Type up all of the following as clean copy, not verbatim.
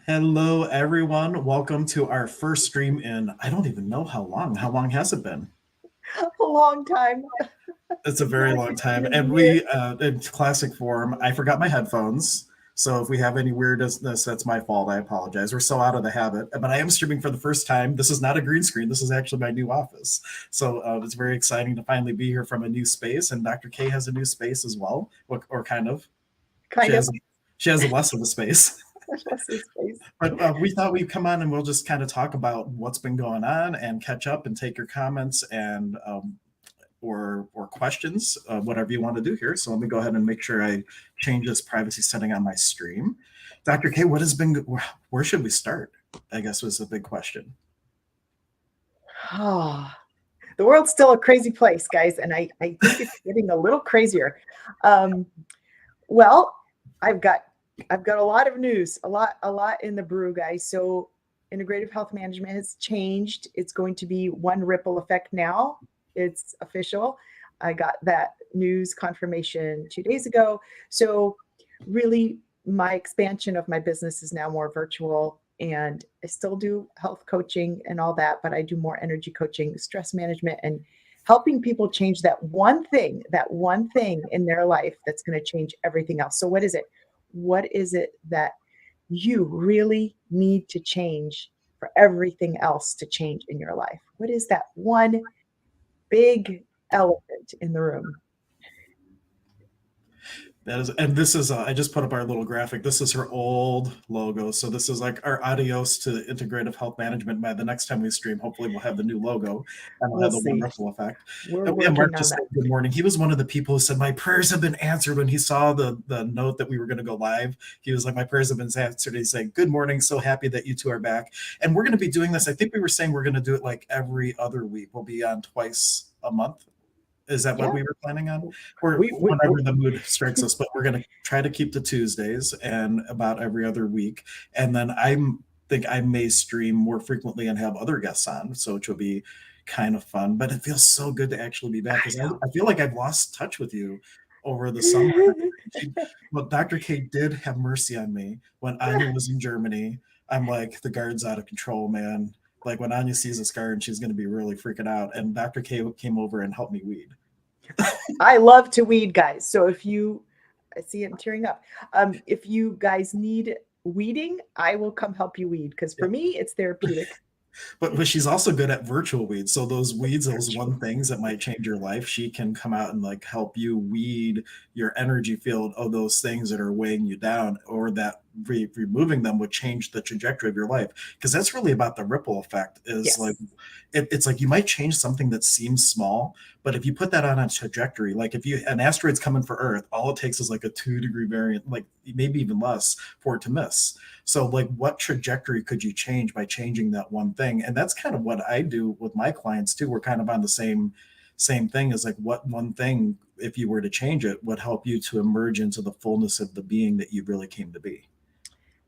Hello, everyone. Welcome to our first stream in I don't even know how long. How long has it been? A long time. It's a very Not long even time. a And year. in classic form, I forgot my headphones. So if we have any weirdness, that's my fault. I apologize. We're so out of the habit. But I am streaming for the first time. This is not a green screen. This is actually my new office. So it's very exciting to finally be here from a new space. And Dr. K has a new space as well, or kind of. She Kind of has she has less of a space. less of space. But we thought we'd come on and we'll just kind of talk about what's been going on and catch up and take your comments and or questions, whatever you want to do here. So let me go ahead and make sure I change this privacy setting on my stream. Dr. K, what has been? Where should we start? I guess was a big question. Oh, the world's still a crazy place, guys, and I think it's getting a little crazier. Um, well, I've got a lot of news, a lot in the brew, guys. So integrative health management has changed. It's going to be one ripple effect now. It's official. I got that news confirmation 2 days ago. So really my expansion of my business is now more virtual, and I still do health coaching and all that, but I do more energy coaching, stress management, and helping people change that one thing in their life that's going to change everything else. So what is it? What is it that you really need to change for everything else to change in your life? What is that one big elephant in the room? That is, and this is, I just put up our little graphic. This is her old logo. So this is like our adios to integrative health management. By the next time we stream, hopefully we'll have the new logo and we'll We'll have the see. wonderful effect. We're And Mark working on just that. said good morning. He was one of the people who said, my prayers have been answered when he saw the note that we were going to go live. He was like, my prayers have been answered. He's saying, good morning. So happy that you two are back. And we're going to be doing this. I think we were saying we're going to do it like every other week. We'll be on twice a month. Is that what Yeah. we were planning on? Or We, we, whenever the mood strikes us, but we're going to try to keep the Tuesdays and about every other week. And then think I may stream more frequently and have other guests on, so which will be kind of fun. But it feels so good to actually be back I because know. I feel like I've lost touch with you over the summer. Well, Dr. K did have mercy on me when Anya was in Germany. I'm like, the guard's out of control, man. Like when Anya sees this guard, she's going to be really freaking out. And Dr. K came over and helped me weed. I love to weed, guys. So I see I'm tearing up. If you guys need weeding, I will come help you weed because for me, it's therapeutic. But she's also good at virtual weeds. So those weeds, those one things that might change your life, she can come out and like help you weed your energy field of those things that are weighing you down, or that removing them would change the trajectory of your life. Because that's really about the ripple effect. Is like Yes. it's like you might change something that seems small, but if you put that on a trajectory, like if you an asteroid's coming for Earth, all it takes is like a 2 degree variant, like maybe even less, for it to miss. So, like, what trajectory could you change by changing that one thing? And that's kind of what I do with my clients too. We're kind of on the same thing as like what one thing, if you were to change it, would help you to emerge into the fullness of the being that you really came to be.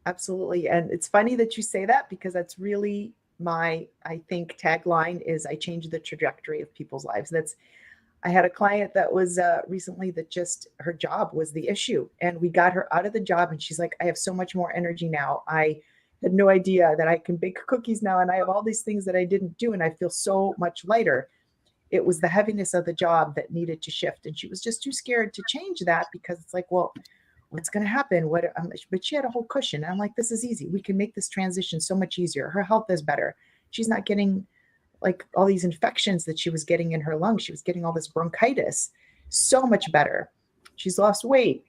Absolutely. And it's funny that you say that because that's really my, I think, tagline is I change the trajectory of people's lives. I had a client that was recently that just her job was the issue. And we got her out of the job and she's like, I have so much more energy now. I had no idea that I can bake cookies now. And I have all these things that I didn't do. And I feel so much lighter. It was the heaviness of the job that needed to shift. And she was just too scared to change that because it's like, well, what's going to happen? But she had a whole cushion. And I'm like, this is easy. We can make this transition so much easier. Her health is better. She's not getting like all these infections that she was getting in her lungs. She was getting all this bronchitis, so much better. She's lost weight.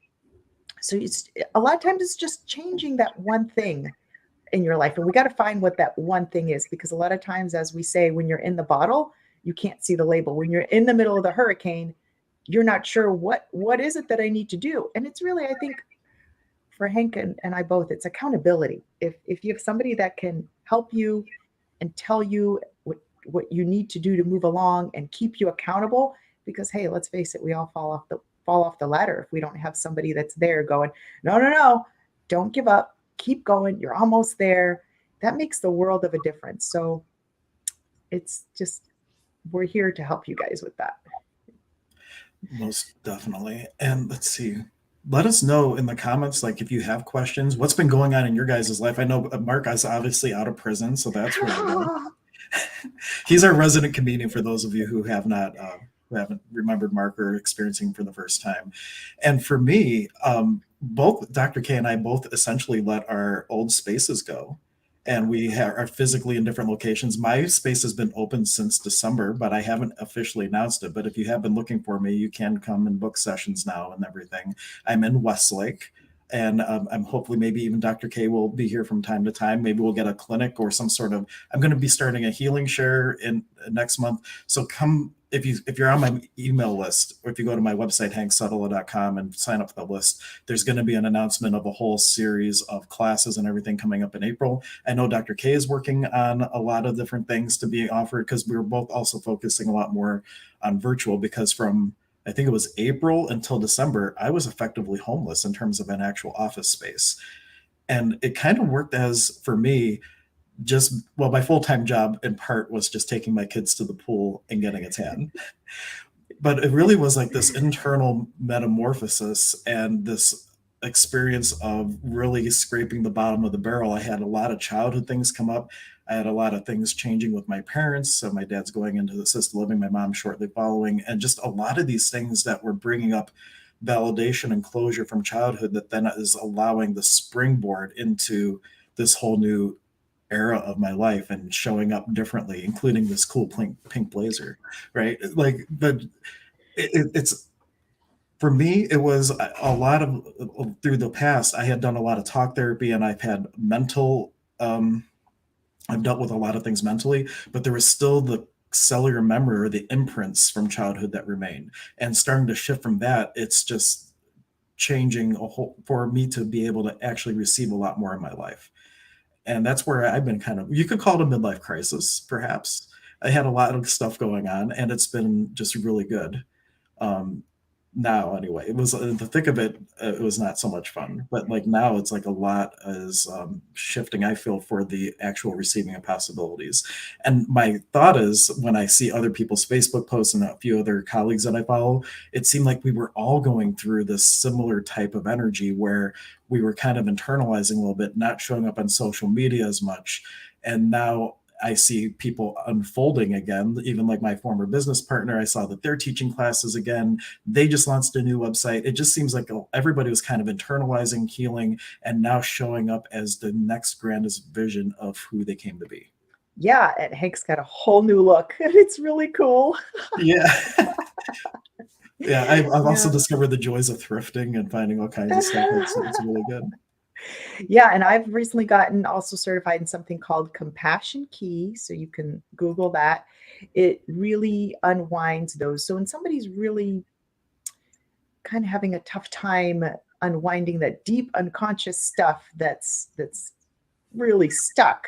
So it's a lot of times it's just changing that one thing in your life. And we got to find what that one thing is, because a lot of times, as we say, when you're in the bottle, you can't see the label. When you're in the middle of the hurricane, you're not sure what is it that I need to do. And it's really, I think, for Hank and I both, it's accountability. If you have somebody that can help you and tell you what you need to do to move along and keep you accountable, because hey, let's face it, we all fall off the ladder if we don't have somebody that's there going, no, don't give up, keep going, you're almost there. That makes the world of a difference. So it's just, we're here to help you guys with that. Most definitely. And let's see. let us know in the comments, like if you have questions, what's been going on in your guys' life. I know Mark is obviously out of prison, so that's really good. He's our resident comedian for those of you who have not who haven't remembered Mark or experiencing for the first time. And for me, both Dr. K and I both essentially let our old spaces go. And we are physically in different locations. My space has been open since December, but I haven't officially announced it. But if you have been looking for me, you can come and book sessions now and everything. I'm in Westlake, and I'm hopefully maybe even Dr. K will be here from time to time. Maybe we'll get a clinic or some sort of. I'm going to be starting a healing share in next month. So come if you're on my email list, or if you go to my website hanksutala.com and sign up for the list, there's going to be an announcement of a whole series of classes and everything coming up in April. I know Dr. K is working on a lot of different things to be offered because we were both also focusing a lot more on virtual because from I think it was April until December, I was effectively homeless in terms of an actual office space. And it kind of worked as for me, just well, my full time job in part was just taking my kids to the pool and getting a tan. But it really was like this internal metamorphosis and this experience of really scraping the bottom of the barrel. I had a lot of childhood things come up. I had a lot of things changing with my parents. So my dad's going into assisted living, my mom shortly following, and just a lot of these things that were bringing up validation and closure from childhood that then is allowing the springboard into this whole new era of my life and showing up differently, including this cool pink blazer, right? Like, but it's for me, it was a lot of through the past. I had done a lot of talk therapy, and I've had mental. I've dealt with a lot of things mentally, but there was still the cellular memory or the imprints from childhood that remain. And starting to shift from that, it's just changing a whole for me to be able to actually receive a lot more in my life. And that's where I've been kind of, you could call it a midlife crisis, perhaps. I had a lot of stuff going on, and it's been just really good. Um, Now, anyway, it was in the thick of it. It was not so much fun, but like now, it's like a lot is shifting. I feel for the actual receiving of possibilities, and my thought is when I see other people's Facebook posts and a few other colleagues that I follow, it seemed like we were all going through this similar type of energy where we were kind of internalizing a little bit, not showing up on social media as much, and now I see people unfolding again, even like my former business partner. I saw that they're teaching classes again. They just launched a new website. It just seems like everybody was kind of internalizing, healing, and now showing up as the next grandest vision of who they came to be. Yeah, and Hank's got a whole new look, and it's really cool. Yeah. Yeah, I've also Yeah. discovered the joys of thrifting and finding all kinds of stuff. It's really good. Yeah, and I've recently gotten also certified in something called Compassion Key, so you can Google that. It really unwinds those. So when somebody's really kind of having a tough time unwinding that deep unconscious stuff that's really stuck,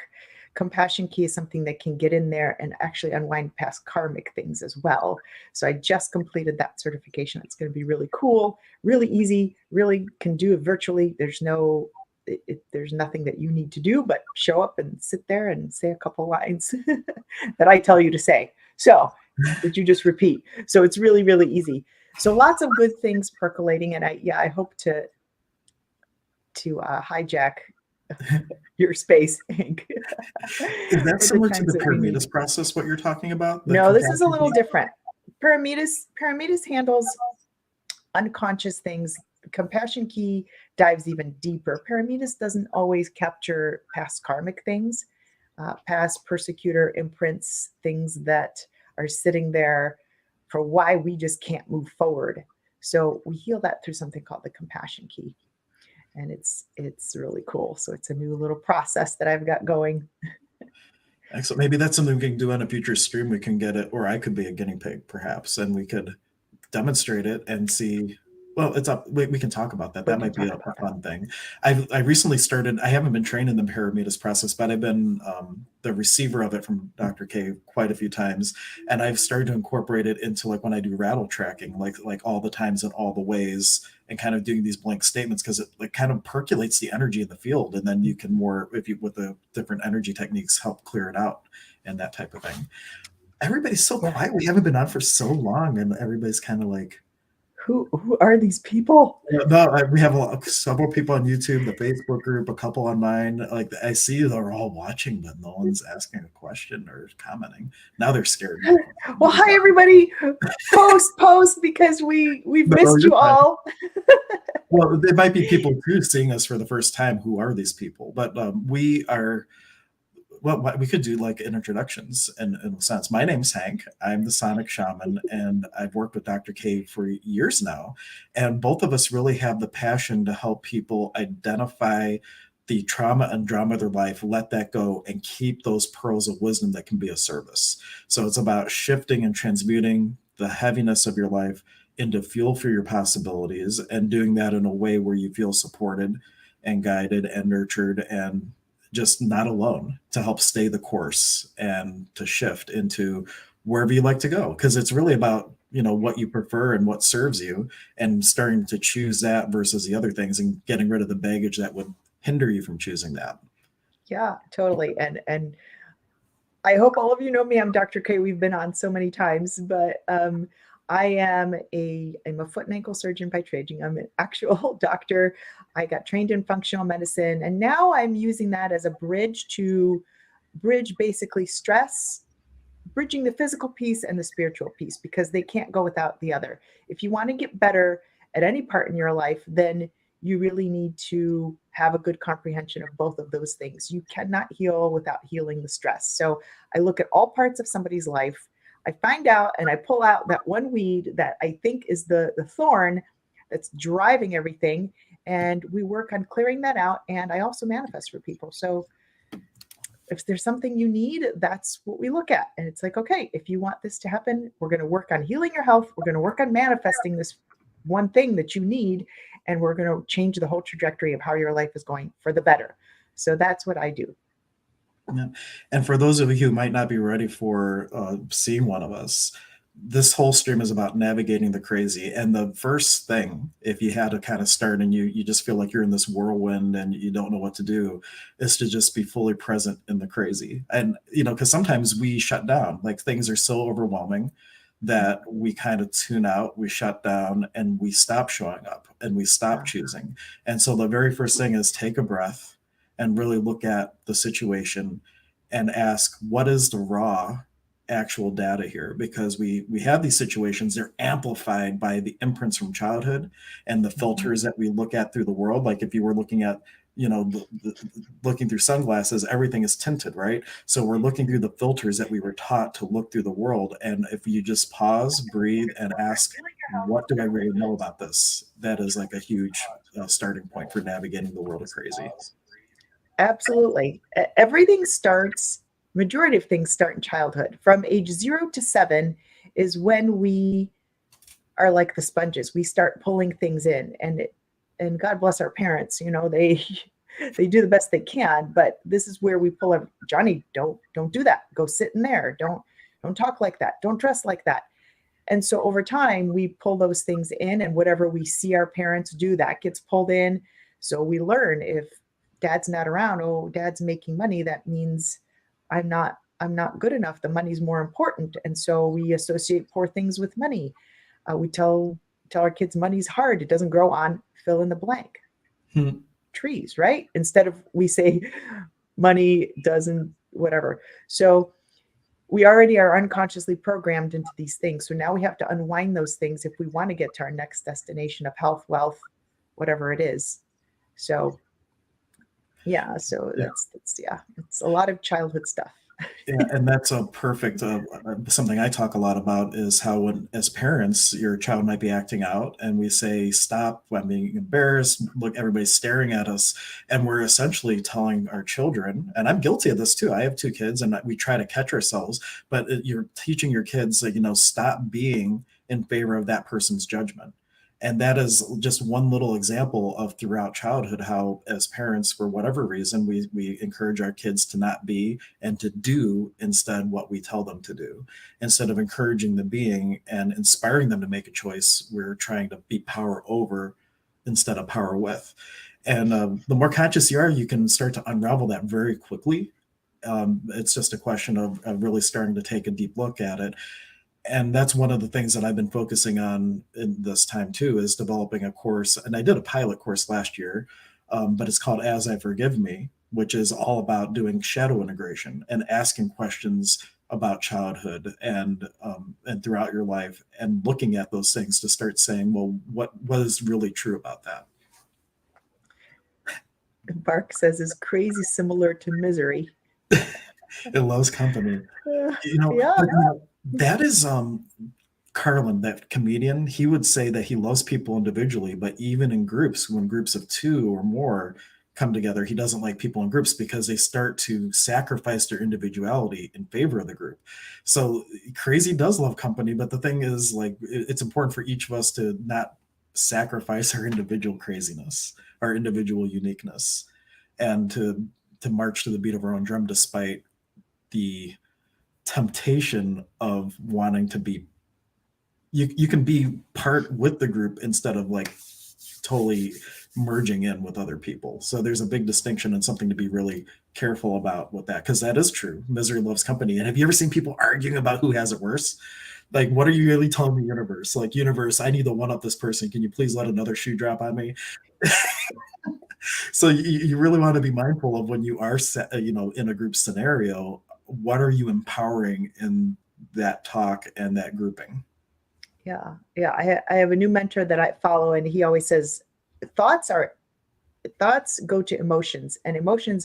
Compassion Key is something that can get in there and actually unwind past karmic things as well. So I just completed that certification. It's going to be really cool, really easy, really can do it virtually. There's nothing that you need to do but show up and sit there and say a couple lines that I tell you to say. So that you just repeat. So it's really, really easy. So lots of good things percolating. And I hope to hijack your space, Hank. Is that For the similar to times the that we need. Paramidas process, what you're talking about? The No, this is a compassion little piece? different. Paramidas handles unconscious things. Compassion Key dives even deeper. Paramidas doesn't always capture past karmic things, past persecutor imprints, things that are sitting there for why we just can't move forward. So we heal that through something called the Compassion Key, and it's really cool. So it's a new little process that I've got going. Excellent. Maybe that's something we can do on a future stream. We can get it, or I could be a guinea pig, perhaps, and we could demonstrate it and see. Well, it's up. We can talk about that. We That can might be talk a about that. fun thing. I recently started. I haven't been trained in the Paramitas process, but I've been the receiver of it from Dr. K quite a few times, and I've started to incorporate it into like when I do rattle tracking, like all the times and all the ways, and kind of doing these blank statements because it like kind of percolates the energy in the field, and then you can more if you with the different energy techniques help clear it out and that type of thing. Everybody's so Yeah. quiet. We haven't been on for so long, and everybody's kind of like Who are these people? No, we have several people on YouTube, the Facebook group, a couple on mine. Like I see they're all watching, but no one's asking a question or commenting. Now they're scared. Well, hi everybody. Post because we've No, missed you're you fine. all. Well, there might be people too seeing us for the first time. Who are these people? But we are. Well, we could do like introductions in a sense. My name's Hank. I'm the sonic shaman, and I've worked with Dr. K for years now. And both of us really have the passion to help people identify the trauma and drama of their life, let that go, and keep those pearls of wisdom that can be of service. So it's about shifting and transmuting the heaviness of your life into fuel for your possibilities, and doing that in a way where you feel supported and guided and nurtured and just not alone, to help stay the course and to shift into wherever you like to go, because it's really about what you prefer and what serves you, and starting to choose that versus the other things, and getting rid of the baggage that would hinder you from choosing that. Yeah, totally. And I hope all of you know me. I'm Dr. K. We've been on so many times, but I'm a foot and ankle surgeon by training. I'm an actual doctor. I got trained in functional medicine, and now I'm using that as a bridge to bridge basically stress, bridging the physical piece and the spiritual piece, because they can't go without the other. If you want to get better at any part in your life, then you really need to have a good comprehension of both of those things. You cannot heal without healing the stress. So I look at all parts of somebody's life. I find out and I pull out that one weed that I think is the thorn that's driving everything. And we work on clearing that out. And I also manifest for people. So if there's something you need, that's what we look at. And it's like, okay, if you want this to happen, we're going to work on healing your health. We're going to work on manifesting this one thing that you need. And we're going to change the whole trajectory of how your life is going for the better. So that's what I do. Yeah. And for those of you who might not be ready for seeing one of us, this whole stream is about navigating the crazy. And the first thing, if you had to kind of start and you just feel like you're in this whirlwind and you don't know what to do, is to just be fully present in the crazy. And because sometimes we shut down, like things are so overwhelming that we kind of tune out, we shut down, and we stop showing up and we stop choosing. And so the very first thing is take a breath and really look at the situation and ask, what is the raw actual data here? Because we have these situations, they're amplified by the imprints from childhood and the filters that we look at through the world. Like if you were looking at looking through sunglasses, everything is tinted, right? So we're looking through the filters that we were taught to look through the world. And if you just pause, breathe, and ask, what do I really know about this? That is like a huge starting point for navigating the world of crazy. Absolutely. Everything starts, majority of things start in childhood. From age 0 to 7 is when we are like the sponges. We start pulling things in, and God bless our parents, they do the best they can, but this is where we pull Johnny, don't do that. Go sit in there. Don't talk like that. Don't dress like that. And so over time, we pull those things in, and whatever we see our parents do, that gets pulled in. So we learn, if dad's not around, oh, dad's making money, that means I'm not good enough. The money's more important. And so we associate poor things with money. We tell our kids money's hard. It doesn't grow on fill in the blank trees, right? Instead of we say money doesn't whatever. So we already are unconsciously programmed into these things. So now we have to unwind those things if we want to get to our next destination of health, wealth, whatever it is. So yeah, so that's it's a lot of childhood stuff. Yeah, and that's a perfect something I talk a lot about, is how when as parents your child might be acting out and we say stop, I'm being embarrassed, look, everybody's staring at us, and we're essentially telling our children, and I'm guilty of this too, I have 2 kids and we try to catch ourselves, but you're teaching your kids like, stop being in favor of that person's judgment. And that is just one little example of throughout childhood how, as parents, for whatever reason, we encourage our kids to not be and to do instead what we tell them to do. Instead of encouraging the being and inspiring them to make a choice, we're trying to be power over instead of power with. And the more conscious you are, you can start to unravel that very quickly. It's just a question of really starting to take a deep look at it. And that's one of the things that I've been focusing on in this time too, is developing a course. And I did a pilot course last year, but it's called As I Forgive Me, which is all about doing shadow integration and asking questions about childhood and throughout your life, and looking at those things to start saying, well, what is really true about that? Bark says is crazy similar to misery. It loves company, Uh, but yeah. that is Carlin, that comedian, he would say that he loves people individually, but even in groups, when groups of two or more come together, he doesn't like people in groups because they start to sacrifice their individuality in favor of the group. So crazy does love company, but the thing is, like, it's important for each of us to not sacrifice our individual craziness, our individual uniqueness, and to march to the beat of our own drum despite the temptation of wanting to be, you can be part with the group instead of like totally merging in with other people. So there's a big distinction and something to be really careful about with that, because that is true. Misery loves company. And have you ever seen people arguing about who has it worse? Like, what are you really telling the universe? Like, universe, I need to one up this person. Can you please let another shoe drop on me? So you really want to be mindful of when you are in a group scenario, what are you empowering in that talk and that grouping? Yeah. Yeah. I have a new mentor that I follow, and he always says thoughts are thoughts go to emotions, and emotion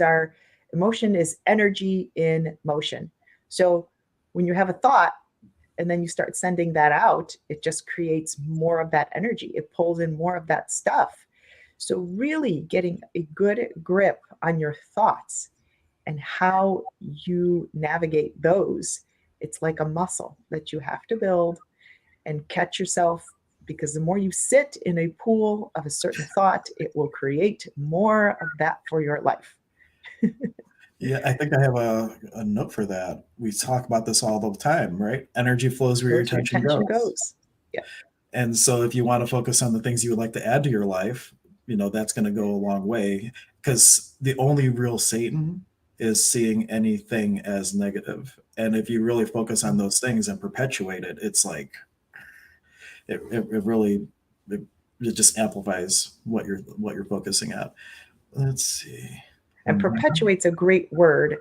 is energy in motion. So when you have a thought and then you start sending that out, it just creates more of that energy. It pulls in more of that stuff. So really getting a good grip on your thoughts and how you navigate those, it's like a muscle that you have to build and catch yourself, because the more you sit in a pool of a certain thought, it will create more of that for your life. Yeah, I think I have a note for that. We talk about this all the time, right? Energy flows where your Goes where your attention attention goes. goes. Yeah. And so if you want to focus on the things you would like to add to your life, that's going to go a long way, because the only real Satan is seeing anything as negative. And if you really focus on those things and perpetuate it, it's like it really it, it just amplifies what you're focusing at. Let's see. And perpetuate's a great word.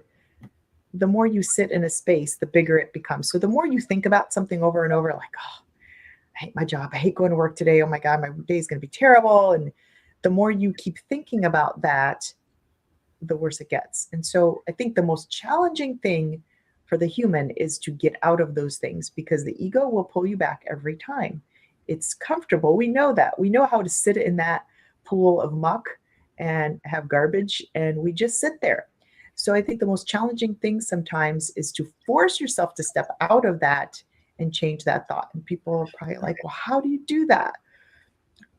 The more you sit in a space, the bigger it becomes. So the more you think about something over and over, like, oh, I hate my job. I hate going to work today. Oh my God, my day is going to be terrible. And the more you keep thinking about that, the worse it gets. And so I think the most challenging thing for the human is to get out of those things, because the ego will pull you back every time. It's comfortable. We know that. We know how to sit in that pool of muck and have garbage, and we just sit there. So I think the most challenging thing sometimes is to force yourself to step out of that and change that thought. And people are probably like, well, how do you do that?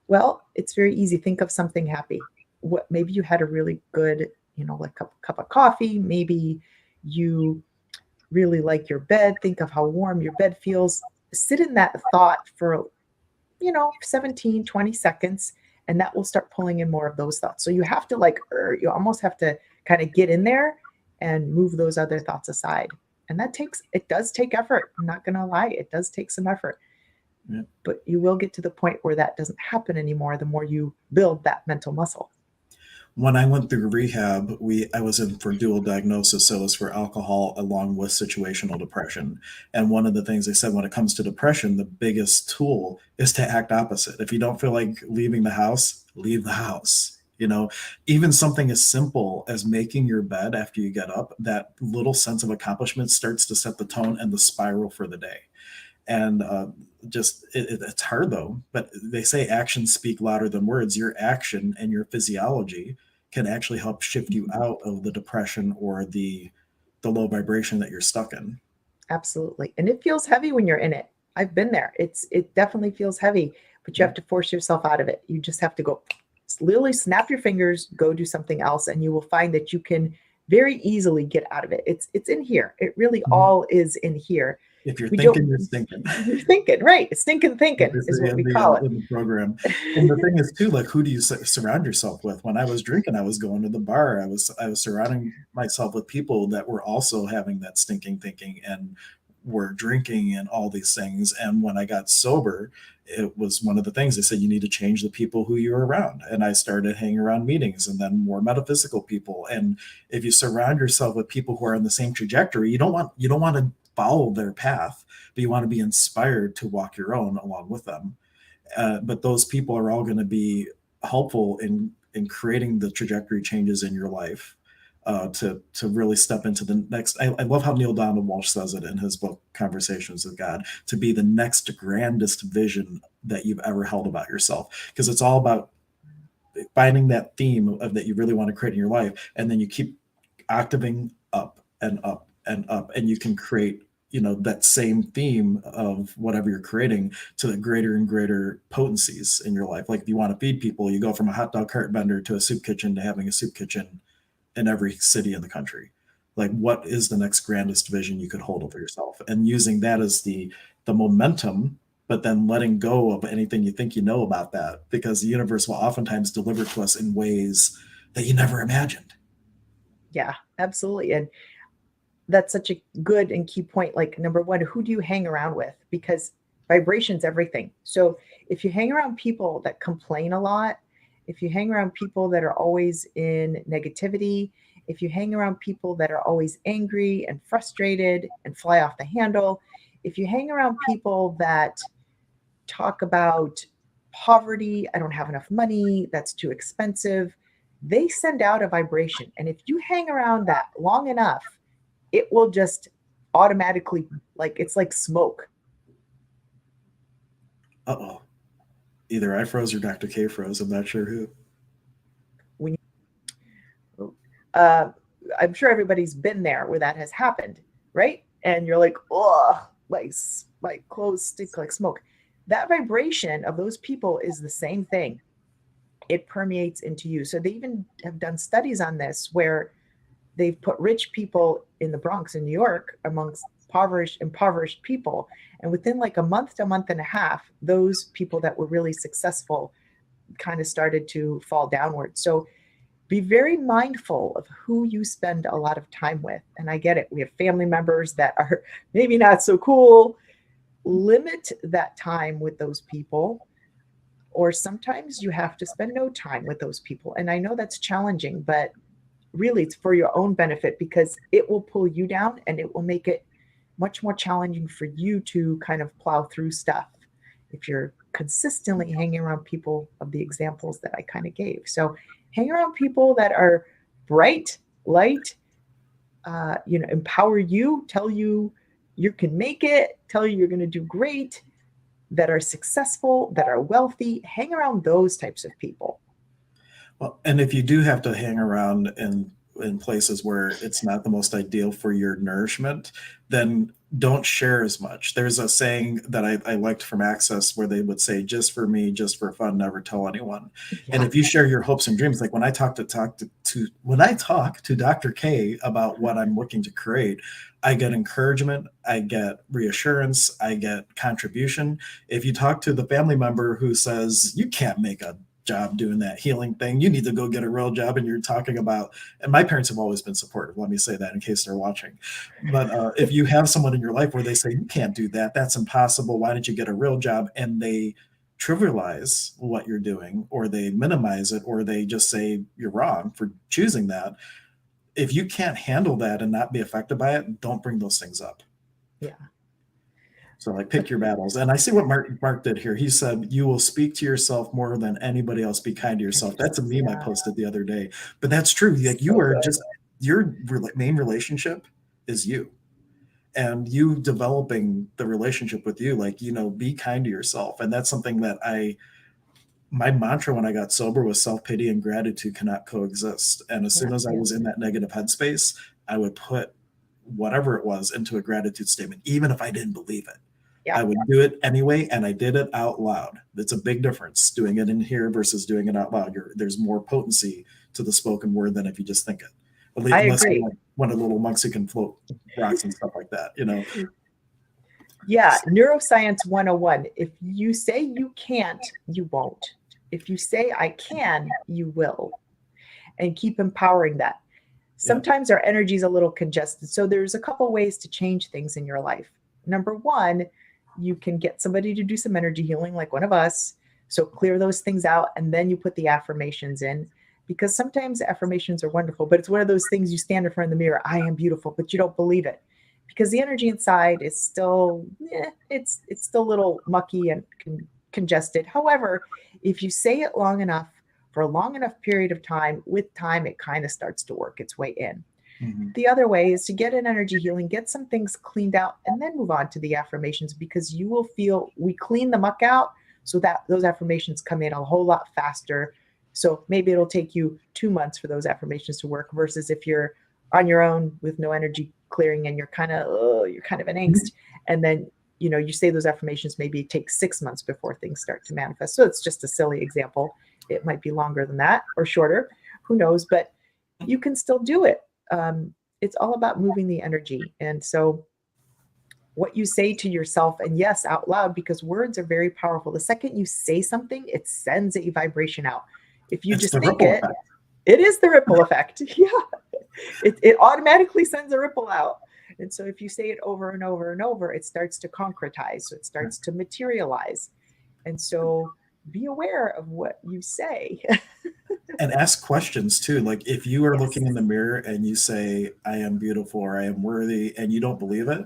Well, it's very easy. Think of something happy. What, maybe you had a really good, like cup of coffee. Maybe you really like your bed. Think of how warm your bed feels. Sit in that thought for, 17, 20 seconds, and that will start pulling in more of those thoughts. So you have to you almost have to kind of get in there and move those other thoughts aside. And it does take effort. I'm not going to lie. It does take some effort. Yeah. But you will get to the point where that doesn't happen anymore the more you build that mental muscle. When I went through rehab, I was in for dual diagnosis, so it was for alcohol along with situational depression. And one of the things they said, when it comes to depression, the biggest tool is to act opposite. If you don't feel like leaving the house, leave the house. Even something as simple as making your bed after you get up, that little sense of accomplishment starts to set the tone and the spiral for the day. And it's hard though, but they say actions speak louder than words. Your action and your physiology can actually help shift you out of the depression or the low vibration that you're stuck in. Absolutely. And it feels heavy when you're in it. I've been there. It definitely feels heavy, but you have to force yourself out of it. You just have to go literally snap your fingers, go do something else, and you will find that you can very easily get out of it. It's in here. It really all is in here. If you're thinking, you're stinking. You're thinking, right? Stinking thinking is what we call it in the program. And the thing is too, like, who do you surround yourself with? When I was drinking, I was going to the bar. I was surrounding myself with people that were also having that stinking thinking and were drinking and all these things. And when I got sober, it was one of the things they said, you need to change the people who you're around. And I started hanging around meetings and then more metaphysical people. And if you surround yourself with people who are on the same trajectory, you don't want to follow their path, but you want to be inspired to walk your own along with them. But those people are all going to be helpful in creating the trajectory changes in your life, to really step into the next. I love how Neil Donald Walsh says it in his book Conversations with God, to be the next grandest vision that you've ever held about yourself, because it's all about finding that theme of that you really want to create in your life, and then you keep octaving up and up and up, and you can create, that same theme of whatever you're creating to the greater and greater potencies in your life. Like if you want to feed people, you go from a hot dog cart vendor to a soup kitchen to having a soup kitchen in every city in the country. Like, what is the next grandest vision you could hold over yourself, and using that as the momentum, but then letting go of anything you think you know about that, because the universe will oftentimes deliver to us in ways that you never imagined. Yeah, absolutely. And that's such a good and key point. Like, number one, who do you hang around with? Because vibration's everything. So if you hang around people that complain a lot, if you hang around people that are always in negativity, if you hang around people that are always angry and frustrated and fly off the handle, if you hang around people that talk about poverty, I don't have enough money, that's too expensive, they send out a vibration. And if you hang around that long enough, it will just automatically, like, it's like smoke. Uh-oh. Either I froze or Dr. K froze. I'm not sure who. When you, uh, I'm sure everybody's been there where that has happened, right? And you're like, oh, like clothes stick like smoke. That vibration of those people is the same thing. It permeates into you. So they even have done studies on this where they've put rich people in the Bronx in New York amongst impoverished people. And within like a month to a month and a half, those people that were really successful kind of started to fall downward. So be very mindful of who you spend a lot of time with. And I get it. We have family members that are maybe not so cool. Limit that time with those people. Or sometimes you have to spend no time with those people. And I know that's challenging, but really it's for your own benefit, because it will pull you down and it will make it much more challenging for you to kind of plow through stuff if you're consistently hanging around people of the examples that I kind of gave. So hang around people that are bright, light, empower you, tell you you can make it, tell you you're going to do great, that are successful, that are wealthy. Hang around those types of people. Well, and if you do have to hang around in places where it's not the most ideal for your nourishment, then don't share as much. There's a saying that I liked from Access where they would say, "Just for me, just for fun, never tell anyone." And Yeah. if you share your hopes and dreams, like when I talk to Dr. K about what I'm looking to create, I get encouragement, I get reassurance, I get contribution. If you talk to the family member who says, "You can't make a job doing that healing thing, you need to go get a real job," and you're talking about, and my parents have always been supportive, let me say that in case they're watching, but if you have someone in your life where they say, "You can't do that, that's impossible, why don't you get a real job," and they trivialize what you're doing, or they minimize it, or they just say you're wrong for choosing that, if you can't handle that and not be affected by it, don't bring those things up. Yeah. So like pick your battles. And I see what Mark did here. He said, "You will speak to yourself more than anybody else. Be kind to yourself." That's a meme I Yeah. posted the other day. But that's true. Like you So are good. just, your main relationship is you. And you developing the relationship with you, like, be kind to yourself. And that's something that my mantra when I got sober was self-pity and gratitude cannot coexist. And as soon Yeah. as I was in that negative headspace, I would put whatever it was into a gratitude statement, even if I didn't believe it. Yeah. I would do it anyway, and I did it out loud. It's a big difference doing it in here versus doing it out loud. There's more potency to the spoken word than if you just think it. At least, I unless you're agree. like one of the little monks who can float rocks and stuff like that, Yeah. Neuroscience 101. If you say you can't, you won't. If you say I can, you will. And keep empowering that. Yeah. Sometimes our energy is a little congested. So there's a couple ways to change things in your life. number one, you can get somebody to do some energy healing, like one of us. So clear those things out, and then you put the affirmations in, because sometimes affirmations are wonderful, but it's one of those things you stand in front of the mirror, I am beautiful, but you don't believe it because the energy inside is still, it's still a little mucky and congested. However, if you say it long enough, for a long enough period of time, with time, it kind of starts to work its way in. Mm-hmm. The other way is to get an energy healing, get some things cleaned out, and then move on to the affirmations, because you will feel we clean the muck out so that those affirmations come in a whole lot faster. So maybe it'll take you 2 months for those affirmations to work, versus if you're on your own with no energy clearing and you're kind of in angst, and then you say those affirmations, maybe it takes 6 months before things start to manifest. So it's just a silly example. It might be longer than that or shorter, who knows, but you can still do it. It's all about moving the energy. And so what you say to yourself, and yes, out loud, because words are very powerful. The second you say something, it sends a vibration out. If you It's just the think ripple it, effect. it is the ripple effect. Yeah. It automatically sends a ripple out. And so if you say it over and over and over, it starts to concretize. So it starts to materialize. And so be aware of what you say. And ask questions too. Like if you are Yes. looking in the mirror and you say, I am beautiful or I am worthy, and you don't believe it,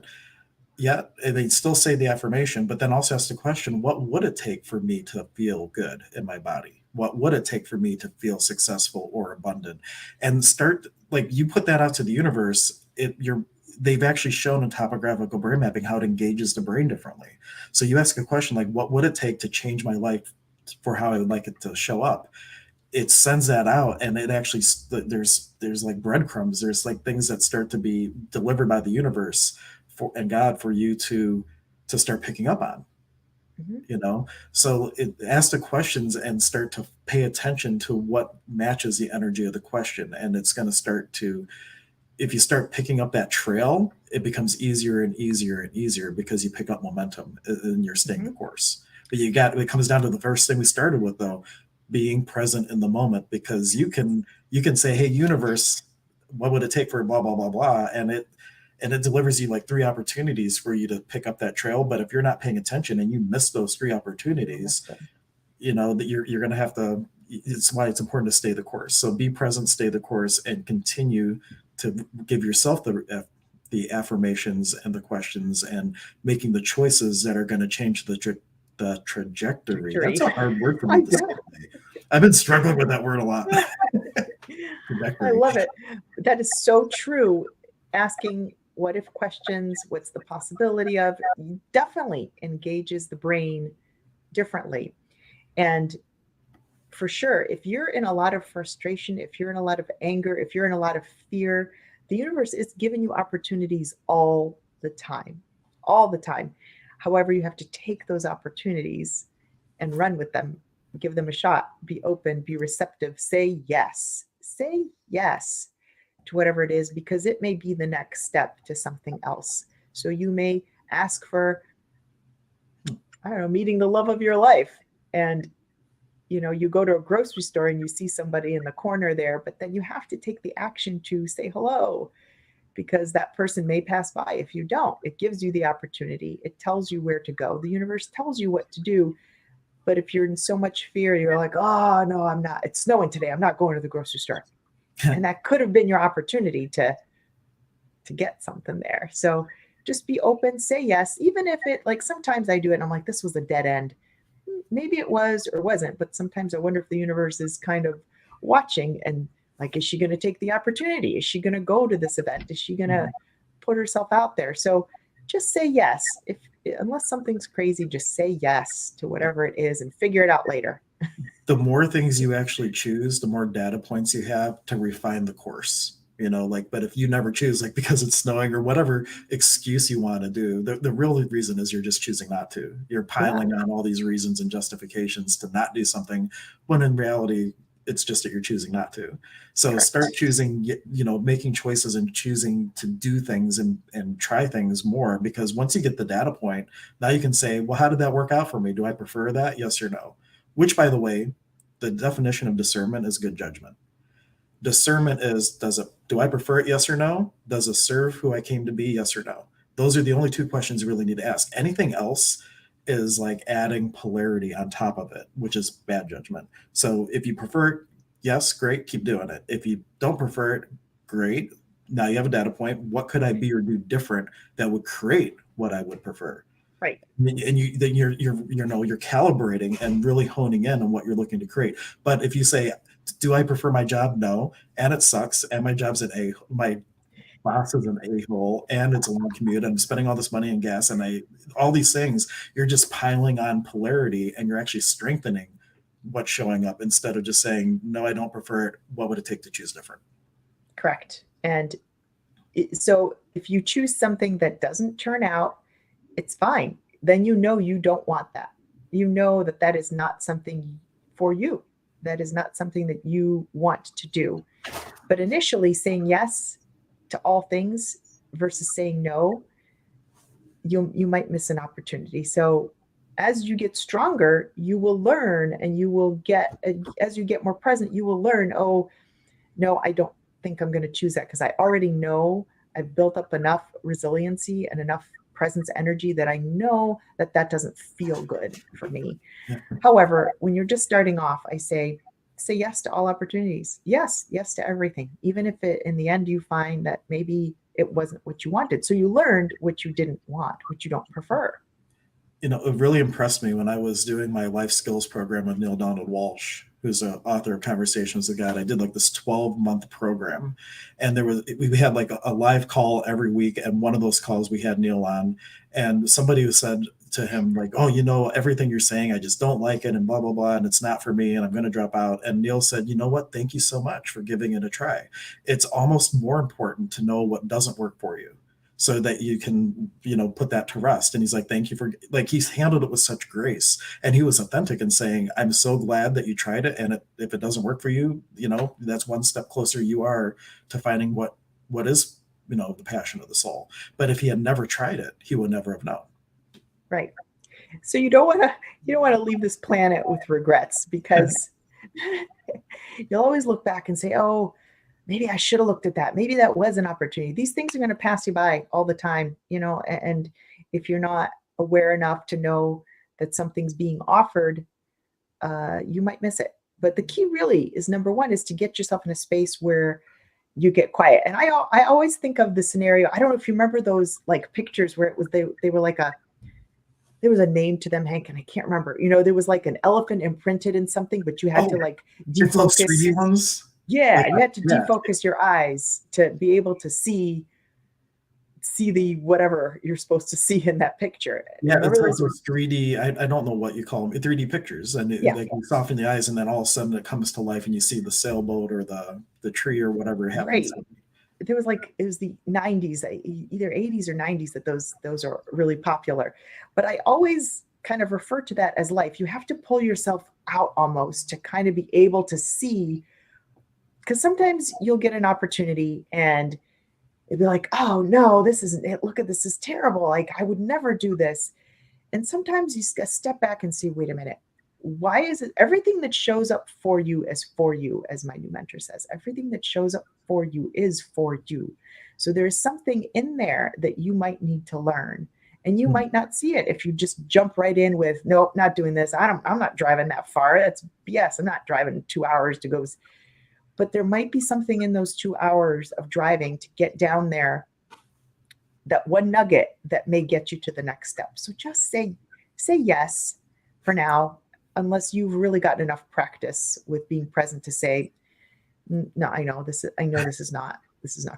yeah, and they still say the affirmation, but then also ask the question, what would it take for me to feel good in my body? What would it take for me to feel successful or abundant? And start, like, you put that out to the universe, they've actually shown in topographical brain mapping how it engages the brain differently. So you ask a question like, what would it take to change my life for how I would like it to show up? It sends that out, and it actually, there's like breadcrumbs, there's like things that start to be delivered by the universe and God for you to start picking up on. Mhm. So ask the questions and start to pay attention to what matches the energy of the question, and it's going to start to, if you start picking up that trail, it becomes easier and easier and easier because you pick up momentum and you're staying the Mhm. course. But it comes down to the first thing we started with, though, being present in the moment, because you can say, hey universe, what would it take for blah blah blah blah, and it delivers you like 3 opportunities for you to pick up that trail. But if you're not paying attention and you miss those 3 opportunities, that you're going to have to, it's why it's important to stay the course. So be present, stay the course, and continue to give yourself the affirmations and the questions, and making the choices that are going to change the trajectory. That's Victory. a hard word for me I to say today. I've been struggling with that word a lot. I Trajectory. love it. That is so true. Asking what if questions, what's the possibility of, definitely engages the brain differently. And for sure, if you're in a lot of frustration, if you're in a lot of anger, if you're in a lot of fear, the universe is giving you opportunities all the time, all the time. However, you have to take those opportunities and run with them, give them a shot, be open, be receptive, say yes to whatever it is, because it may be the next step to something else. So you may ask for, I don't know, meeting the love of your life. And you go to a grocery store and you see somebody in the corner there, but then you have to take the action to say hello, because that person may pass by. If you don't, it gives you the opportunity. It tells you where to go. The universe tells you what to do. But if you're in so much fear, you're like, oh, no, I'm not. It's snowing today. I'm not going to the grocery store. And that could have been your opportunity to get something there. So just be open, say yes, even if it, like, sometimes I do it and I'm like, this was a dead end. Maybe it was or wasn't, but sometimes I wonder if the universe is kind of watching and like, is she going to take the opportunity? Is she going to go to this event? Is she going to put herself out there? So just say yes. Unless something's crazy, just say yes to whatever it is and figure it out later. The more things you actually choose, the more data points you have to refine the course. But if you never choose, like because it's snowing or whatever excuse you want to do, the real reason is you're just choosing not to. You're Yeah, piling on all these reasons and justifications to not do something, when in reality, it's just that you're choosing not to. So correct. start choosing, making choices and choosing to do things and try things more, because once you get the data point, now you can say, well, how did that work out for me? Do I prefer that? Yes or no? Which, by the way, the definition of discernment is good judgment. Discernment is, do I prefer it? Yes or no? Does it serve who I came to be? Yes or no? Those are the only two questions you really need to ask. Anything else is like adding polarity on top of it, which is bad judgment. So if you prefer it, yes, great, keep doing it. If you don't prefer it, great. Now you have a data point. What could I be or do different that would create what I would prefer? Right. And you then you're calibrating and really honing in on what you're looking to create. But if you say, do I prefer my job? No, and it sucks, and my job's my boss is an a-hole, and it's a long commute, and I'm spending all this money in gas, and all these things, you're just piling on polarity, and you're actually strengthening what's showing up instead of just saying, no, I don't prefer it. What would it take to choose different? Correct. And so if you choose something that doesn't turn out, it's fine. Then you know you don't want that. You know that that is not something for you. That is not something that you want to do. But initially saying yes to all things versus saying no, you might miss an opportunity. So as you get stronger, you will learn, and you will get, as you get more present, you will learn, oh, no, I don't think I'm going to choose that, because I already know I've built up enough resiliency and enough presence energy that I know that that doesn't feel good for me. However, when you're just starting off, I say yes to all opportunities. Yes to everything, even if in the end you find that maybe it wasn't what you wanted. So you learned what you didn't want, what you don't prefer. It really impressed me when I was doing my life skills program with Neil Donald Walsh, who's an author of Conversations with God. I did like this 12-month program, and we had like a live call every week. And one of those calls we had Neil on, and somebody who said to him like, oh, everything you're saying, I just don't like it, and blah, blah, blah. And it's not for me, and I'm going to drop out. And Neil said, you know what? Thank you so much for giving it a try. It's almost more important to know what doesn't work for you, so that you can, put that to rest. And he's like, thank you for, like, he's handled it with such grace. And he was authentic in saying, I'm so glad that you tried it. And if it doesn't work for you, that's one step closer you are to finding what is, the passion of the soul. But if he had never tried it, he would never have known. Right. So you don't want to leave this planet with regrets, because you'll always look back and say, oh, maybe I should have looked at that. Maybe that was an opportunity. These things are going to pass you by all the time, and if you're not aware enough to know that something's being offered, you might miss it. But the key really is, number one, is to get yourself in a space where you get quiet. And I always think of the scenario. I don't know if you remember those like pictures where it was, they were like there was a name to them, Hank, and I can't remember. There was like an elephant imprinted in something, but you had to like defocus. 3D ones? Yeah, you had to defocus your eyes to be able to see the whatever you're supposed to see in that picture. Yeah, it's like those 3D, I don't know what you call them, 3D pictures. And like you soften the eyes, and then all of a sudden it comes to life, and you see the sailboat or the tree or whatever happens. Right. It was the 90s, either 80s or 90s, that those are really popular. But I always kind of refer to that as life. You have to pull yourself out almost to kind of be able to see, because sometimes you'll get an opportunity and it'd be like, oh no, this isn't it. Look at this is terrible. Like, I would never do this. And sometimes you step back and say, wait a minute. Why is it everything that shows up for you, as my new mentor says, everything that shows up for you is for you. So there's something in there that you might need to learn, and you might not see it if you just jump right in with, nope, not doing this. I'm not driving that far. That's BS. I'm not driving 2 hours to go. But there might be something in those 2 hours of driving to get down there, that one nugget that may get you to the next step. So just say yes for now, unless you've really gotten enough practice with being present to say, no, I know this is not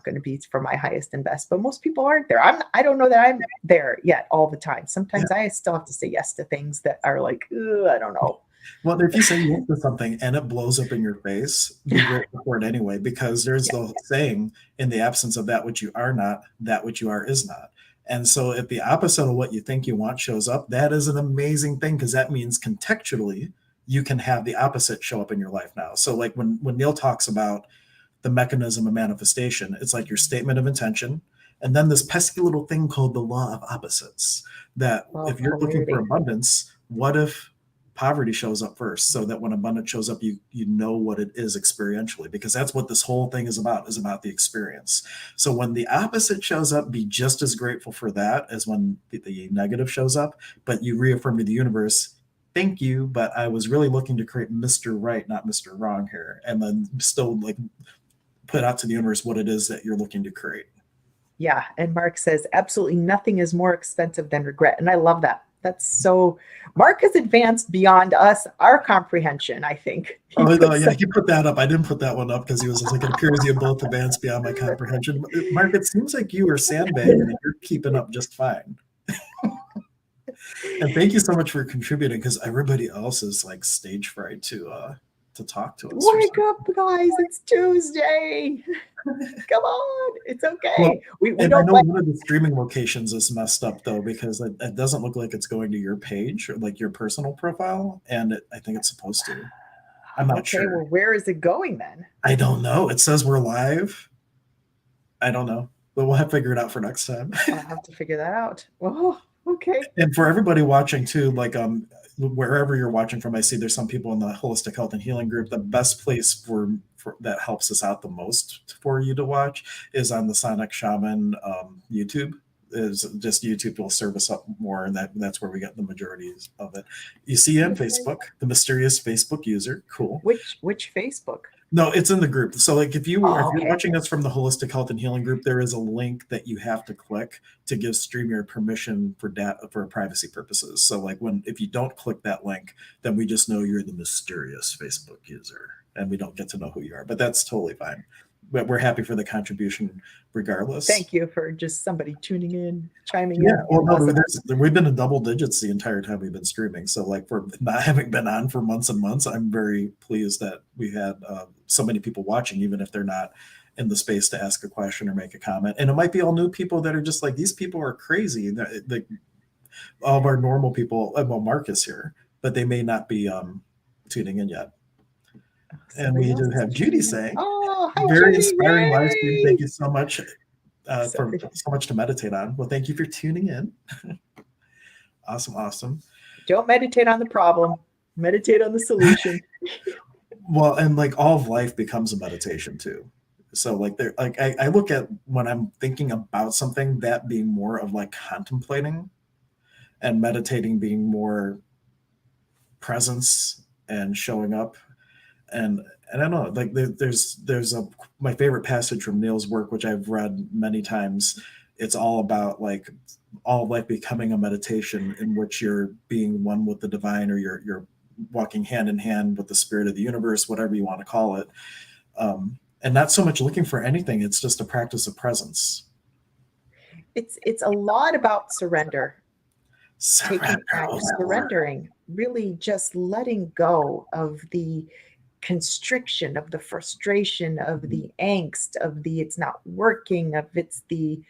going to be for my highest and best. But most people aren't there. I don't know that I'm there yet all the time. Sometimes I still have to say yes to things that are like, I don't know. Well, if you say yes to something and it blows up in your face, be grateful for it anyway, because there's the saying, in the absence of that which you are not, that which you are is not. And so if the opposite of what you think you want shows up, that is an amazing thing, because that means contextually you can have the opposite show up in your life now. So like when Neil talks about the mechanism of manifestation, it's like your statement of intention, and then this pesky little thing called the law of opposites, that if you're looking for abundance, what if poverty shows up first, so that when abundance shows up, you know what it is experientially, because that's what this whole thing is about the experience. So when the opposite shows up, be just as grateful for that as when the negative shows up, but you reaffirm to the universe, thank you, but I was really looking to create Mr. Right, not Mr. Wrong here, and then still like put out to the universe what it is that you're looking to create. Yeah. And Mark says, absolutely nothing is more expensive than regret. And I love that. That's so, Mark has advanced beyond us, our comprehension, I think. Oh, no, yeah, he put that up. I didn't put that one up because he was just like, it appears you both advanced beyond my comprehension. Mark, it seems like you are sandbagging and you're keeping up just fine. And thank you so much for contributing, because everybody else is like stage fright to talk to us. Wake up, guys. It's Tuesday. Come on. It's okay. Well, we and don't I know like one of the streaming locations is messed up though, because it doesn't look like it's going to your page or like your personal profile, and I think it's supposed to. I'm not sure. Well, where is it going then? I don't know. It says we're live. I don't know, but we'll have to figure it out for next time. I'll have to figure that out. Oh, okay. And for everybody watching too, like wherever you're watching from, I see there's some people in the holistic health and healing group. The best place for that helps us out the most for you to watch is on the Sonic Shaman YouTube. Is just YouTube will serve us up more, and that's where we get the majority of it. You see on Facebook, the mysterious Facebook user. Cool. Which Facebook? No, it's in the group. So like if you're okay. watching us from the Holistic Health and Healing group, there is a link that you have to click to give StreamYard permission for privacy purposes. So like if you don't click that link, then we just know you're the mysterious Facebook user and we don't get to know who you are. But that's totally fine. But we're happy for the contribution regardless. Thank you for just somebody tuning in, chiming in. Yeah, well, no, we've been in double digits the entire time we've been streaming. So like for not having been on for months and months, I'm very pleased that we had so many people watching, even if they're not in the space to ask a question or make a comment. And it might be all new people that are just like, these people are crazy. Like all of our normal people, well, Mark is here, but they may not be tuning in yet. And we did have Judy saying, "Oh, hi, very Judy, inspiring yay!" live stream. Thank you so much for so much to meditate on. Well, thank you for tuning in. Awesome. Don't meditate on the problem. Meditate on the solution. Well, and like all of life becomes a meditation too. So like I look at when I'm thinking about something, that being more of like contemplating, and meditating being more presence and showing up. And I don't know, like there's my favorite passage from Neil's work, which I've read many times. It's all about like all of life becoming a meditation in which you're being one with the divine, or you're walking hand in hand with the spirit of the universe, whatever you want to call it. And not so much looking for anything. It's just a practice of presence. It's a lot about surrendering, really just letting go of the constriction, of the frustration, of the angst, of the it's not working, of it's the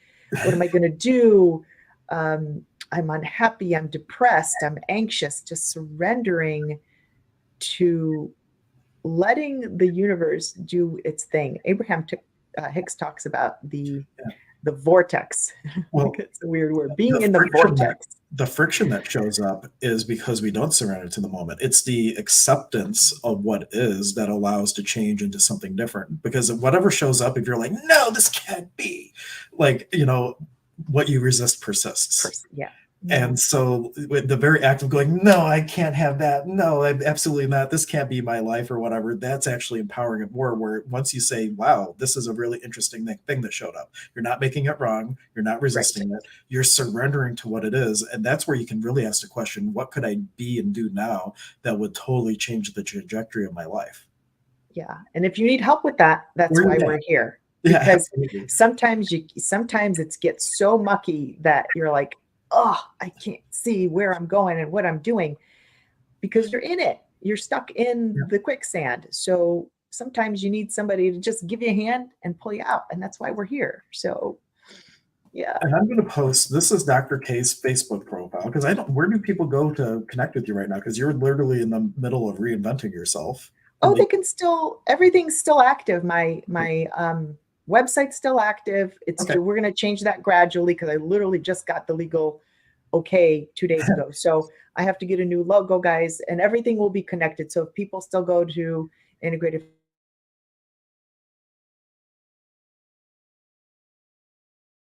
what am I going to do? I'm unhappy, I'm depressed, I'm anxious, just surrendering to letting the universe do its thing. Abraham Hicks talks about the vortex. Well, it's a weird word. Being in the vortex. The friction that shows up is because we don't surrender to the moment. It's the acceptance of what is that allows to change into something different. Because whatever shows up, if you're like, no, this can't be, like, what you resist persists. Yeah. And so with the very act of going, no, I can't have that. No, absolutely not. This can't be my life or whatever. That's actually empowering it more, where once you say, wow, this is a really interesting thing that showed up. You're not making it wrong. You're not resisting it. You're surrendering to what it is. And that's where you can really ask the question, what could I be and do now that would totally change the trajectory of my life? Yeah. And if you need help with that, that's why we're here. Because sometimes it gets so mucky that you're like, oh, I can't see where I'm going and what I'm doing, because you're in it. You're stuck in the quicksand. So sometimes you need somebody to just give you a hand and pull you out. And that's why we're here. So, yeah. And I'm going to post, this is Dr. K's Facebook profile, because where do people go to connect with you right now? Because you're literally in the middle of reinventing yourself. Oh, they can everything's still active. My website's still active. We're going to change that gradually, because I literally just got the legal okay 2 days ago. So I have to get a new logo, guys, and everything will be connected. So if people still go to integrative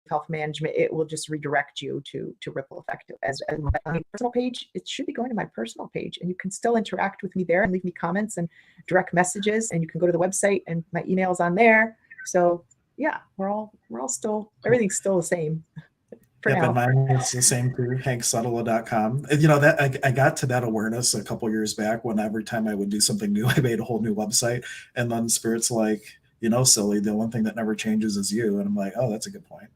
health management, it will just redirect you to Ripple Effect. As my personal page, it should be going to my personal page, and you can still interact with me there and leave me comments and direct messages, and you can go to the website and my email's on there. So yeah, we're all still, everything's still the same for Yep, and now. mine is the same too, hanksuttle.com. And, you know, that I got to that awareness a couple years back when every time I would do something new, I made a whole new website. And then Spirit's like, you know, silly, the one thing that never changes is you. And I'm like, oh, that's a good point.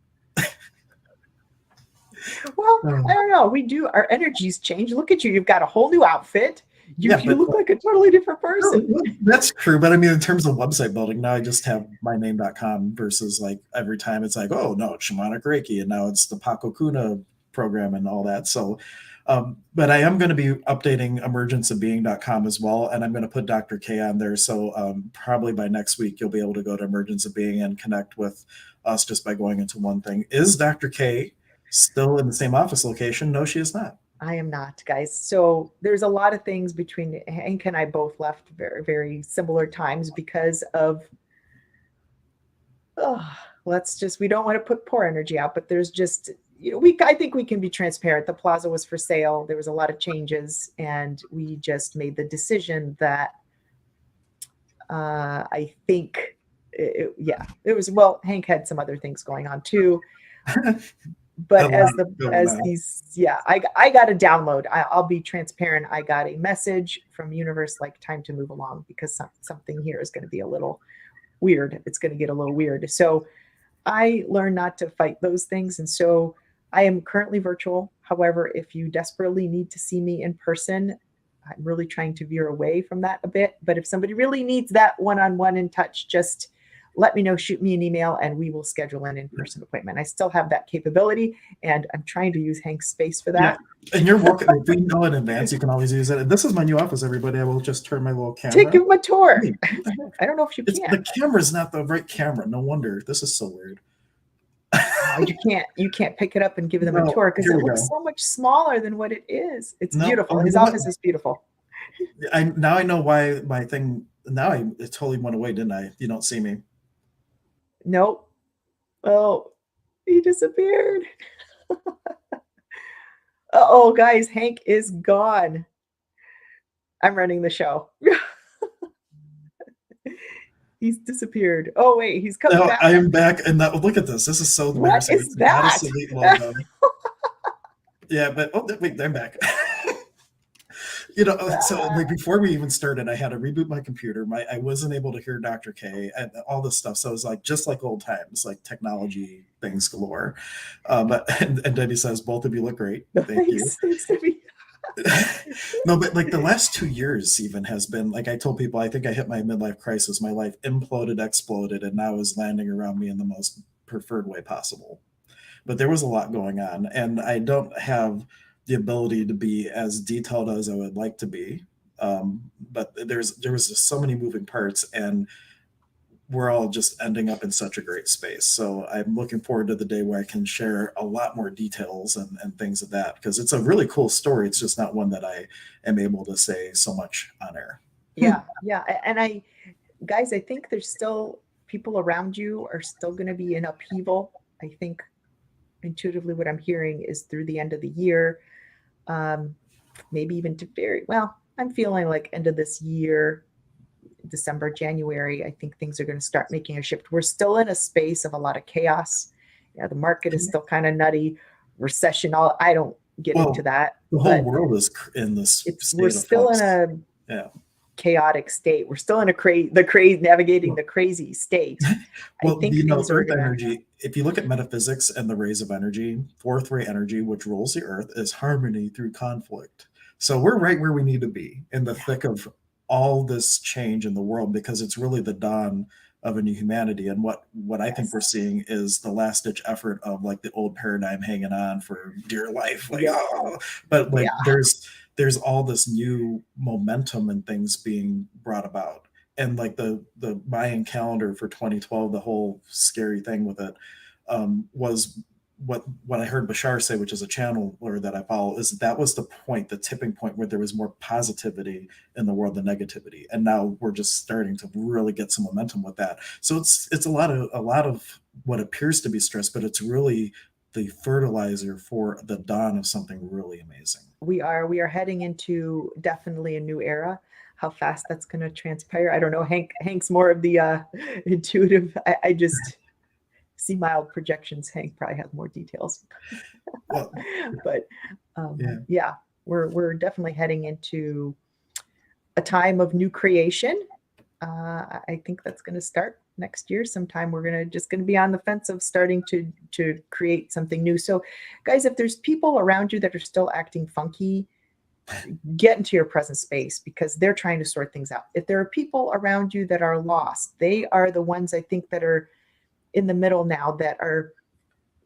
Well, Um, I don't know. We do, our energies change. Look at you. You've got a whole new outfit. You, yeah, you look like a totally different person. that's true. But I mean, in terms of website building, now I just have myname.com versus like every time it's like, oh, no, it's shamanic Reiki. And now it's the Paco Kuna program and all that. So, but I am going to be updating emergenceofbeing.com as well. And I'm going to put Dr. K on there. So probably by next week, you'll be able to go to Emergence of Being and connect with us just by going into one thing. Is Dr. K still in the same office location? No, she is not. I am not, guys. So there's a lot of things between Hank and I both left very, very similar times because of, we don't want to put poor energy out, but there's just, I think we can be transparent. The plaza was for sale. There was a lot of changes, and we just made the decision that I think, it was, well, Hank had some other things going on too. But I got a download. I'll be transparent. I got a message from universe, like, time to move along, because something here is going to be a little weird. It's going to get a little weird. So I learned not to fight those things. And so I am currently virtual. However, if you desperately need to see me in person, I'm really trying to veer away from that a bit. But if somebody really needs that one-on-one in touch, just let me know, shoot me an email, and we will schedule an in-person appointment. I still have that capability, and I'm trying to use Hank's space for that. Yeah. And you're welcome. If we know in advance, you can always use it. This is my new office, everybody. I will just turn my little camera. Give him a tour. I don't know if you can. The camera's not the right camera. No wonder. This is so weird. You can't pick it up and give them a tour, because it looks so much smaller than what it is. It's beautiful. His office is beautiful. Now I know why my thing. Now it totally went away, didn't I? You don't see me. Nope. Oh, he disappeared. Oh, guys, Hank is gone. I'm running the show. He's disappeared. Oh, wait, he's coming back. I am back, and look at this. This is so what is that? Logo. Yeah, but wait, I'm back. So like before we even started, I had to reboot my computer. I wasn't able to hear Dr. K and all this stuff. So it was like just like old times, like technology things galore. And Debbie says both of you look great. Thank you. Thanks, Debbie. No, but like the last 2 years even has been, like I told people, I think I hit my midlife crisis. My life imploded, exploded, and now is landing around me in the most preferred way possible. But there was a lot going on, and I don't have the ability to be as detailed as I would like to be. But there was just so many moving parts, and we're all just ending up in such a great space. So I'm looking forward to the day where I can share a lot more details and things of that, because it's a really cool story. It's just not one that I am able to say so much on air. Yeah. And guys, I think there's still people around you are still going to be in upheaval. I think intuitively what I'm hearing is through the end of the year, maybe even I'm feeling like end of this year, December, January, I think things are going to start making a shift. We're still in a space of a lot of chaos. The market is still kind of nutty. Recession, I don't get into that. The whole world is in this. We're still in a chaotic state. We're still in navigating the crazy state. Well, I think Earth energy, if you look at metaphysics and the rays of energy, fourth ray energy, which rules the Earth, is harmony through conflict. So we're right where we need to be in the thick of all this change in the world, because it's really the dawn of a new humanity. And what I think we're seeing is the last ditch effort of like the old paradigm hanging on for dear life. There's all this new momentum and things being brought about. And like the Mayan calendar for 2012, the whole scary thing with it was what I heard Bashar say, which is a channeler that I follow, is that was the point, the tipping point where there was more positivity in the world than negativity, and now we're just starting to really get some momentum with that. So it's a lot of what appears to be stress, but it's really the fertilizer for the dawn of something really amazing. We are heading into definitely a new era. How fast that's going to transpire, I don't know. Hank's more of the intuitive. I just see mild projections. Hank probably has more details. Well, But yeah. yeah, we're definitely heading into a time of new creation. I think that's going to start next year sometime. We're going to be on the fence of starting to create something new. So, guys, if there's people around you that are still acting funky, get into your present space because they're trying to sort things out. If there are people around you that are lost, they are the ones I think that are in the middle now that are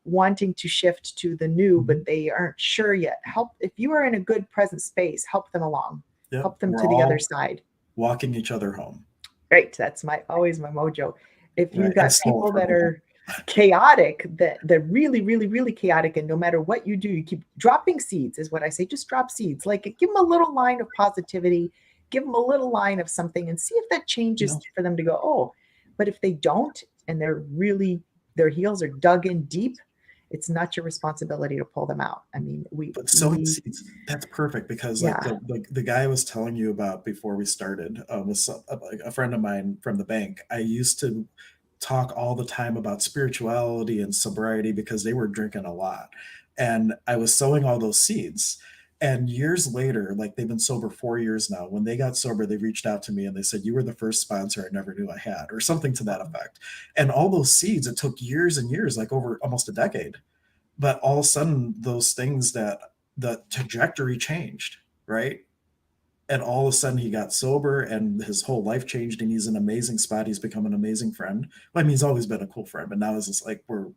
wanting to shift to the new, but they aren't sure yet. Help if you are in a good present space, help them along, Yep, help them we're to the other all side. walking each other home. Right. That's always my mojo. If Right, you've I got stole it people from that people. are chaotic, that really, really, really chaotic, and no matter what you do, you keep dropping seeds, is what I say. Just drop seeds. Like give them a little line of positivity, give them a little line of something, and see if that You changes know, for them to go, oh. But if they don't, and they're really their heels are dug in deep, it's not your responsibility to pull them out. I mean, but sowing we seeds, that's perfect because like yeah. the guy I was telling you about before we started was a friend of mine from the bank. I used to talk all the time about spirituality and sobriety because they were drinking a lot. And I was sowing all those seeds. And years later, like they've been sober 4 years now, when they got sober, they reached out to me and they said, "You were the first sponsor I never knew I had," or something to that effect. And all those seeds, it took years and years, like over almost a decade. But all of a sudden, those things that the trajectory changed, right? And all of a sudden he got sober and his whole life changed and he's in an amazing spot. He's become an amazing friend. Well, I mean, he's always been a cool friend, but now it's just like we're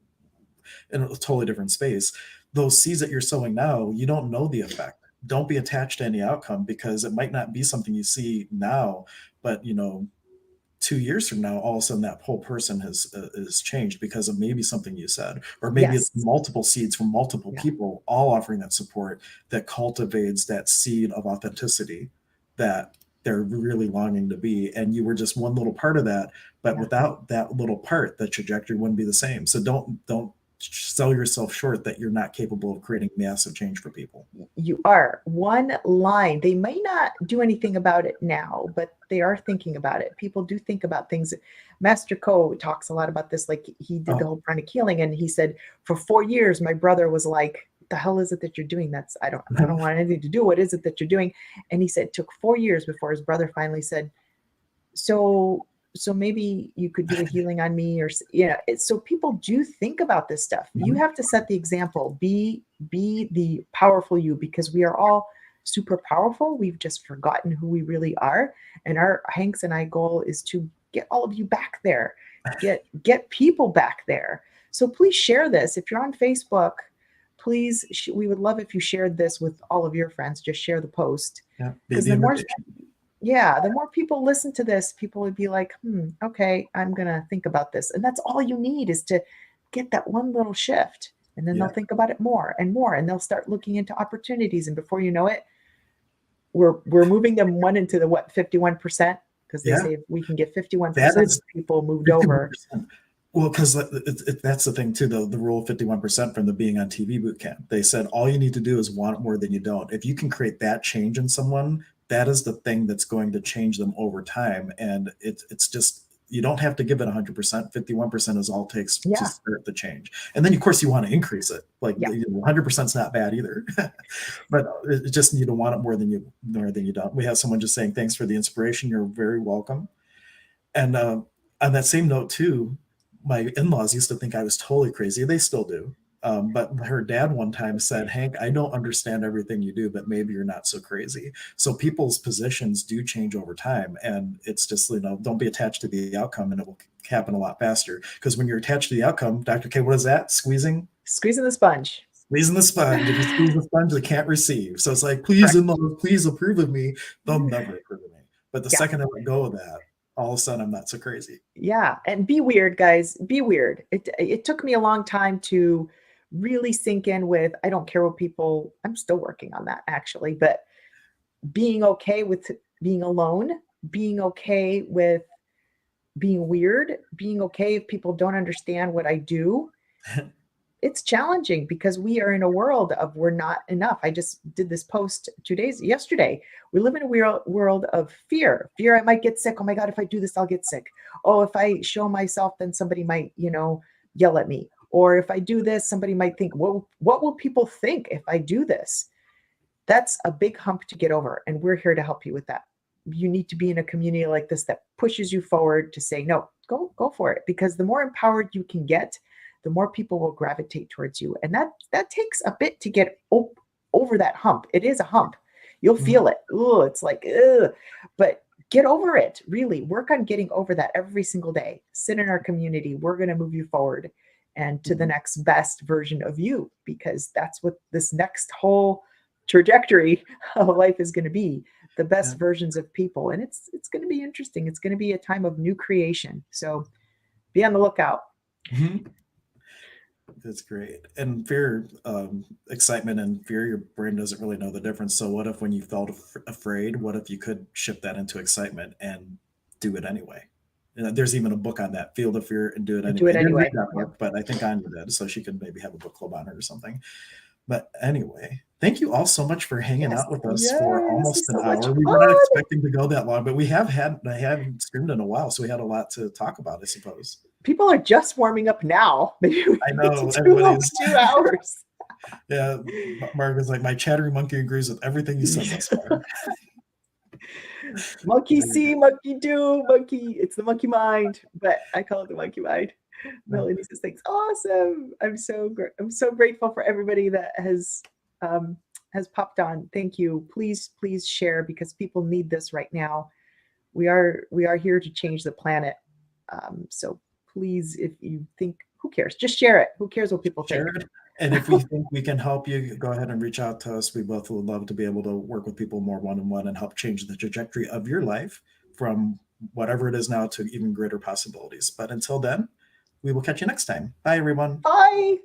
in a totally different space. Those seeds that you're sowing now, you don't know the effect. Don't be attached to any outcome because it might not be something you see now, but 2 years from now, all of a sudden that whole person has changed because of maybe something you said, or maybe it's Yes. multiple seeds from multiple Yeah. people all offering that support that cultivates that seed of authenticity that they're really longing to be. And you were just one little part of that, but Yeah. without that little part, the trajectory wouldn't be the same. So don't sell yourself short that you're not capable of creating massive change for people. You are one line. They may not do anything about it now, but they are thinking about it. People do think about things. Master Co talks a lot about this. Like he did the Oh, whole pranic healing, and he said, for 4 years, my brother was like, "The hell is it that you're doing? I don't want anything to do. What is it that you're doing?" And he said it took 4 years before his brother finally said, so maybe you could do a healing on me, or so people do think about this stuff. You mhm. have to set the example. Be the powerful you, because we are all super powerful. We've just forgotten who we really are, and our Hanks and I goal is to get all of you back there, get people back there. So please share this. If you're on Facebook, please, we would love if you shared this with all of your friends. Just share the post, Yeah, be because the invitation. the more people listen to this, people would be like, okay, I'm going to think about this. And that's all you need, is to get that one little shift. And then they'll Yeah, think about it more and more, and they'll start looking into opportunities. And before you know it, we're moving them one into the 51%, because they yeah. say if we can get That 51% of is the people moved over. 51%. Well, because that's the thing too, the rule of 51% from the being on TV boot camp. They said all you need to do is want more than you don't. If you can create that change in someone, that is the thing that's going to change them over time. And it's just you don't have to give it 100%. 51% is all it takes to Yeah. start the change. And then of course you want to increase it. Like Yeah. 100% is not bad either. But it just you don't want it more than you don't. We have someone just saying thanks for the inspiration. You're very welcome. And on that same note, too, my in laws used to think I was totally crazy. They still do. But her dad one time said, "Hank, I don't understand everything you do, but maybe you're not so crazy." So people's positions do change over time. And it's just, don't be attached to the outcome and it will happen a lot faster. Because when you're attached to the outcome, Dr. K, what is that? Squeezing the sponge. Squeezing the sponge. If you squeeze the sponge, they can't receive. So it's like, please, Correct. in-laws, please approve of me. They'll never approve of me. But the Yeah. second I let go of that, all of a sudden I'm not so crazy. Yeah, and be weird, guys. Be weird. It took me a long time to really sink in with, I don't care what people, I'm still working on that actually, but being okay with being alone, being okay with being weird, being okay if people don't understand what I do. It's challenging because we are in a world of we're not enough. I just did this post yesterday. We live in a world of fear. Fear, I might get sick. Oh my God, if I do this, I'll get sick. Oh, if I show myself, then somebody might, yell at me. Or if I do this, somebody might think, what will people think if I do this? That's a big hump to get over. And we're here to help you with that. You need to be in a community like this that pushes you forward to say, no, go for it. Because the more empowered you can get, the more people will gravitate towards you. And that takes a bit to get over that hump. It is a hump. You'll feel it. Oh, it's like, ugh. But get over it. Really work on getting over that every single day. Sit in our community. We're going to move you forward and to the next best version of you, because that's what this next whole trajectory of life is going to be. The best versions of people. And it's going to be interesting. It's going to be a time of new creation. So be on the lookout. That's great. And fear, excitement and fear, your brain doesn't really know the difference. So what if when you felt afraid, what if you could shift that into excitement and do it anyway? There's even a book on that, Feel the Fear and Do It Anyway. Do it I didn't read anyway. that book, but I think Anya did, so she could maybe have a book club on it or something. But anyway, thank you all so much for hanging out with us for almost an hour. We were not expecting to go that long, but I haven't streamed in a while, so we had a lot to talk about, I suppose. People are just warming up now. I know. Everybody's 2 hours. Yeah. Mark is like, my chattering monkey agrees with everything you said thus far. Monkey see, monkey do, monkey. It's the monkey mind, but I call it the monkey mind. Melanie says, "Thanks, awesome. I'm so grateful for everybody that has popped on. Thank you. Please share, because people need this right now. We are here to change the planet. So please, if you think, who cares? Just share it. Who cares what people think? And if we think we can help you, go ahead and reach out to us. We both would love to be able to work with people more one-on-one and help change the trajectory of your life from whatever it is now to even greater possibilities. But until then, we will catch you next time. Bye, everyone. Bye.